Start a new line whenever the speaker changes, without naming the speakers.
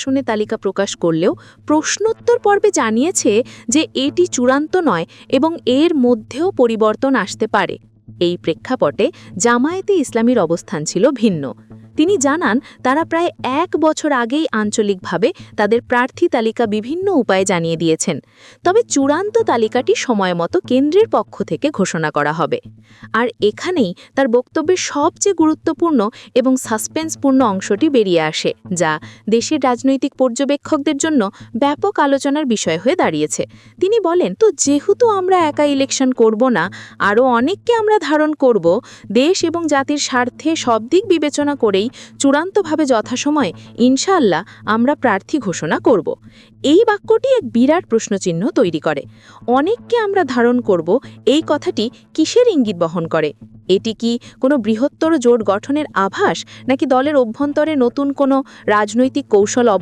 শুনে তালিকা প্রকাশ করলেও প্রশ্নোত্তর পর্বে জানিয়েছে যে এটি চূড়ান্ত নয় এবং এর মধ্যেও পরিবর্তন আসতে পারে। এই প্রেক্ষাপটে জামায়াতে ইসলামীর অবস্থান ছিল ভিন্ন। তিনি জানান তারা প্রায় 1 বছর আগেই আঞ্চলিকভাবে তাদের প্রার্থী তালিকা বিভিন্ন উপায়ে জানিয়ে দিয়েছেন, তবে চূড়ান্ত তালিকাটি সময়মতো কেন্দ্রের পক্ষ থেকে ঘোষণা করা হবে। আর এখানেই তার বক্তব্যের সবচেয়ে গুরুত্বপূর্ণ এবং সাসপেন্সপূর্ণ অংশটি বেরিয়ে আসে, যা দেশের রাজনৈতিক পর্যবেক্ষকদের জন্য ব্যাপক আলোচনার বিষয় হয়ে দাঁড়িয়েছে। তিনি বলেন, তো যেহেতু আমরা একা ইলেকশন করব না, আরও অনেককে আমরা ধারণ করব, দেশ এবং জাতির স্বার্থে সব দিক বিবেচনা করেই চূড়ান্তভাবে যথাসময়ে ইনশাআল্লাহ আমরা প্রার্থী ঘোষণা করব। এই বাক্যটি এক বিরাট প্রশ্নচিহ্ন তৈরি করে। অনেককে আমরা ধারণ করব, এই কথাটি কিসের ইঙ্গিত বহন করে? এটি কি কোনো বৃহত্তর জোট গঠনের আভাস, নাকি দলের অভ্যন্তরে নতুন কোনো রাজনৈতিক কৌশল অবলম্বন